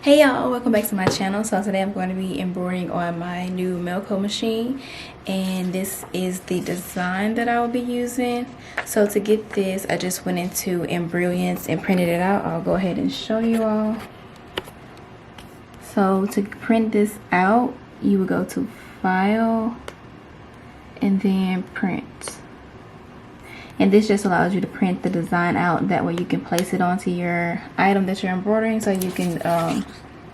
Hey y'all, welcome back to my channel. So today I'm going to be embroidering on my new Melco machine, and this is the design that I will be using. So to get this, I just went into Embroidery and printed it out. I'll go ahead and show you all. So to print this out, you would go to File and then Print. And this just allows you to print the design out. That way you can place it onto your item that you're embroidering, so you can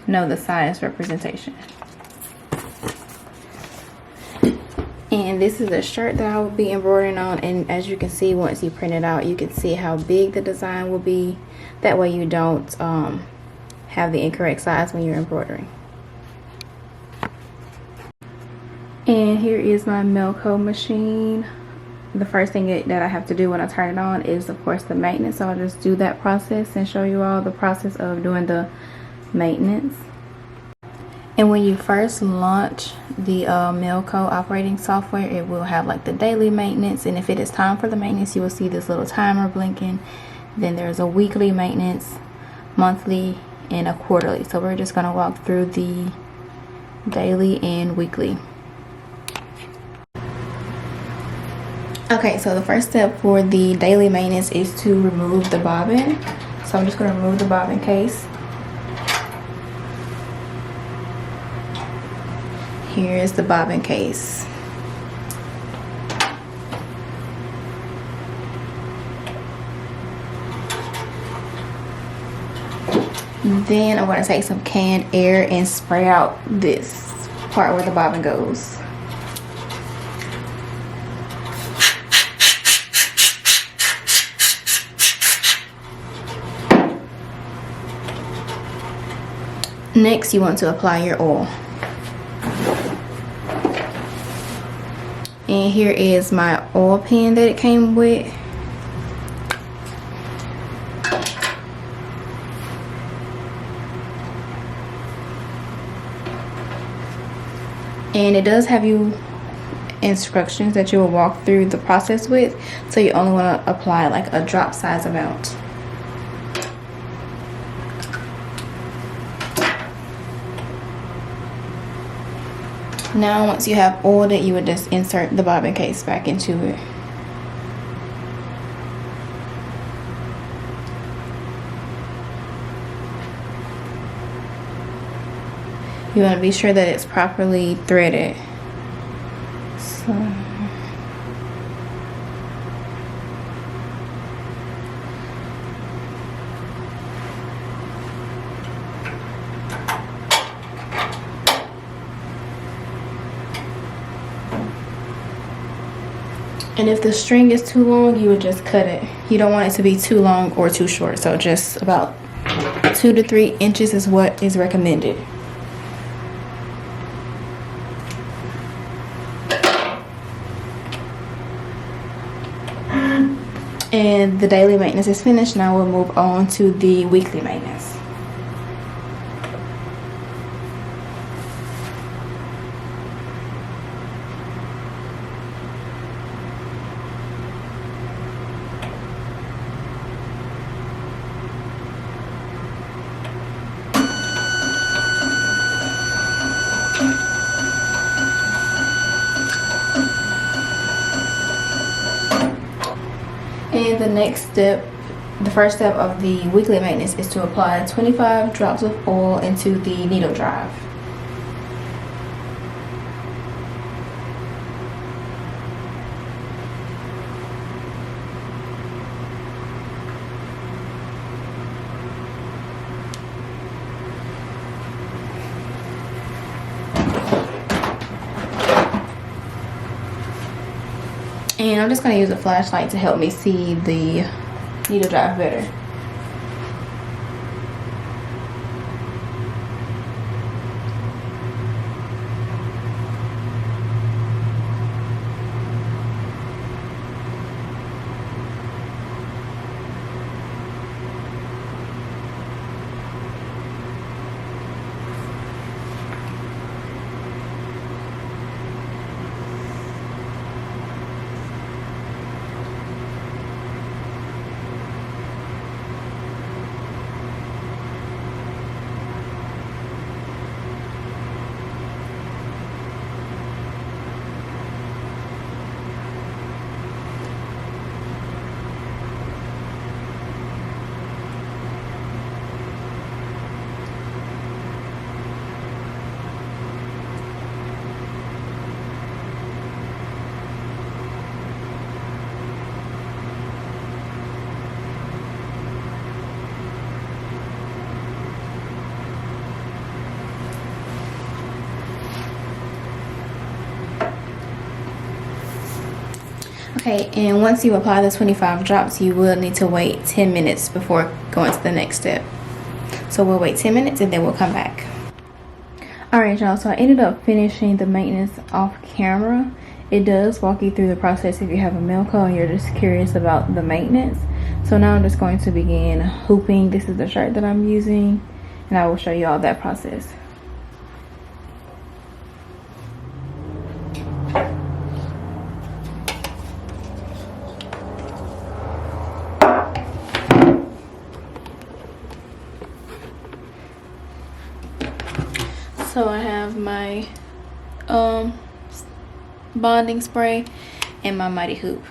know the size representation. And this is a shirt that I will be embroidering on, and as you can see, once you print it out, you can see how big the design will be. That way you don't have the incorrect size when you're embroidering. And here is my Melco machine. The first thing that I have to do when I turn it on is, of course, the maintenance. So I'll just do that process and show you all the process of doing the maintenance. And when you first launch the Melco operating software, it will have like the daily maintenance, and if it is time for the maintenance, you will see this little timer blinking. Then there's a weekly maintenance, monthly, and a quarterly. So we're just going to walk through the daily and weekly. Okay, so the first step for the daily maintenance is to remove the bobbin. So I'm just going to remove the bobbin case. Here is the bobbin case. Then I'm going to take some canned air and spray out this part where the bobbin goes. Next, you want to apply your oil. And here is my oil pen that it came with. And it does have you instructions that you will walk through the process with. So you only want to apply like a drop size amount. Now once you have oiled it, you would just insert the bobbin case back into it. You want to be sure that it's properly threaded. So and if the string is too long, you would just cut it. You don't want it to be too long or too short. So just about 2 to 3 inches is what is recommended. And the daily maintenance is finished. Now we'll move on to the weekly maintenance. And the next step, the first step of the weekly maintenance, is to apply 25 drops of oil into the needle drive. And I'm just going to use a flashlight to help me see the needle drive better. Okay, and once you apply the 25 drops, you will need to wait 10 minutes before going to the next step. So we'll wait 10 minutes and then we'll come back. Alright y'all, so I ended up finishing the maintenance off camera. It does walk you through the process if you have a Melco and you're just curious about the maintenance. So now I'm just going to begin hooping. This is the shirt that I'm using, and I will show you all that process. So I have my bonding spray and my mighty hoop.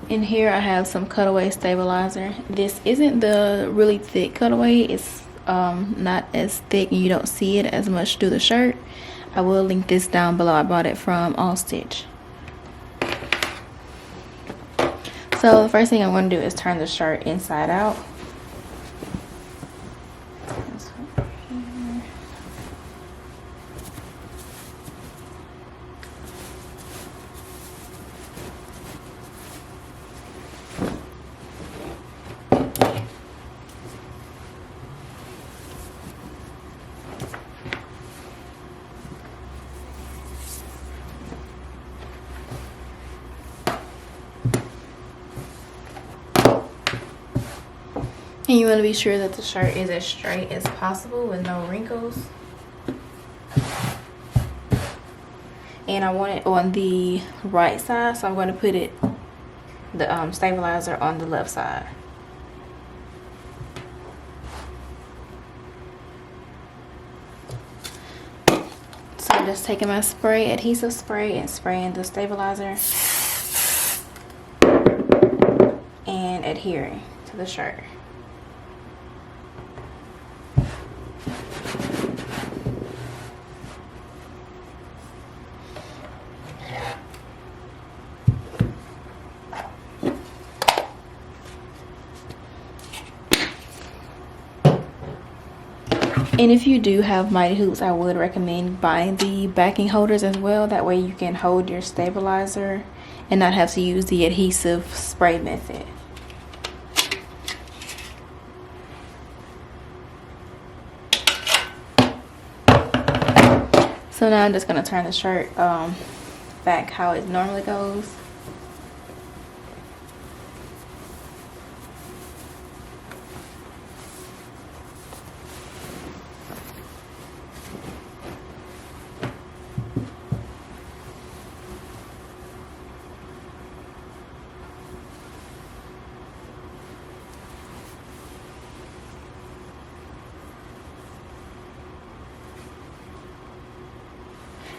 In here I have some cutaway stabilizer. This isn't the really thick cutaway. It's not as thick and you don't see it as much through the shirt. I will link this down below. I bought it from All Stitch. So the first thing I'm going to do is turn the shirt inside out. And you want to be sure that the shirt is as straight as possible with no wrinkles. And I want it on the right side, so I'm going to put the stabilizer on the left side. So I'm just taking my spray, adhesive spray, and spraying the stabilizer and adhering to the shirt. And if you do have mighty hoops, I would recommend buying the backing holders as well. That way you can hold your stabilizer and not have to use the adhesive spray method. So now I'm just going to turn the shirt back how it normally goes.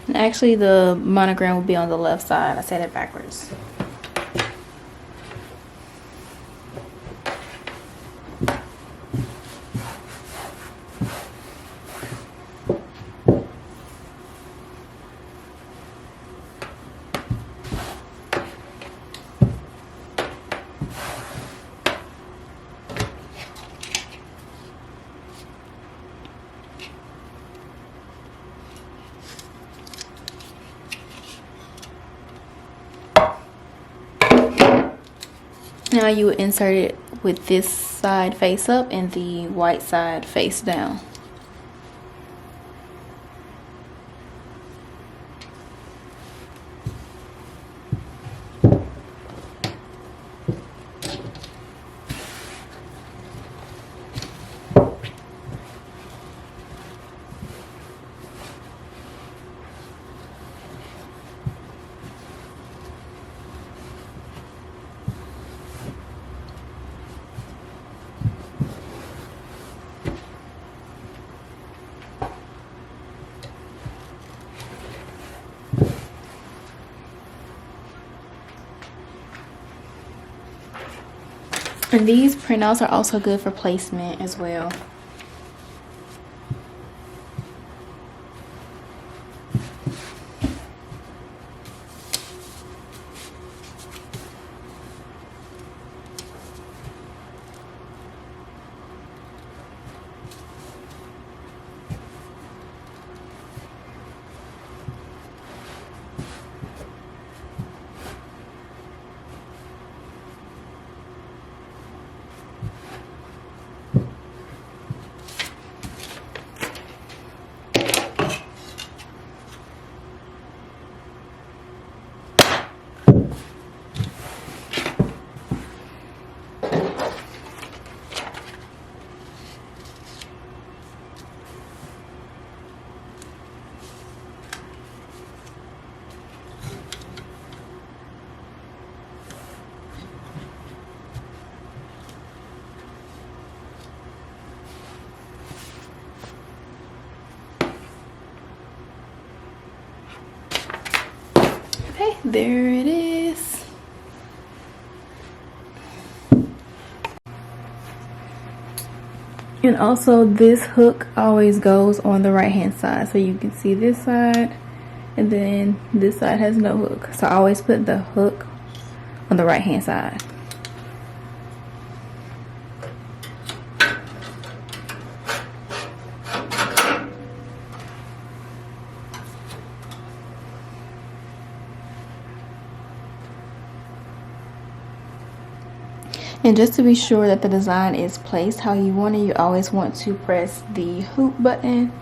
And actually the monogram will be on the left side. I said it backwards. Now you would insert it with this side face up and the white side face down. And these printouts are also good for placement as well. Okay, there it is. And also this hook always goes on the right hand side, so you can see this side, and then this side has no hook, so I always put the hook on the right hand side. And just to be sure that the design is placed how you want it, you always want to press the hoop button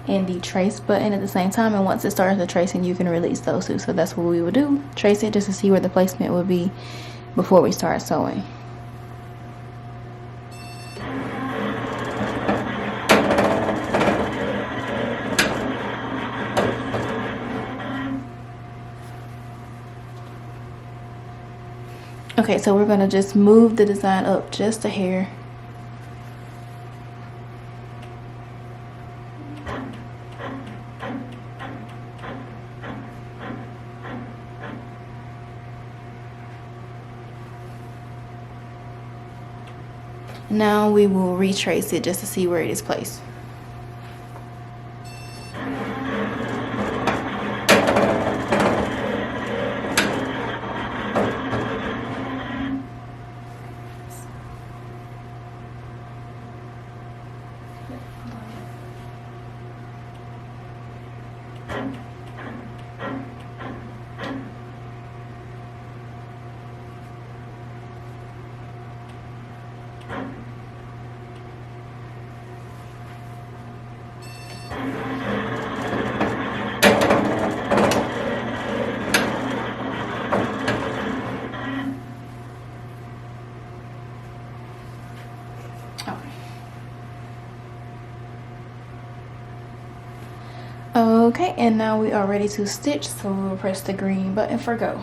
and the trace button at the same time, and once it starts the tracing you can release those two. So that's what we will do, trace it just to see where the placement will be before we start sewing. Okay, so we're gonna just move the design up just a hair. Now we will retrace it just to see where it is placed. Okay, and now we are ready to stitch, so we'll press the green button for go.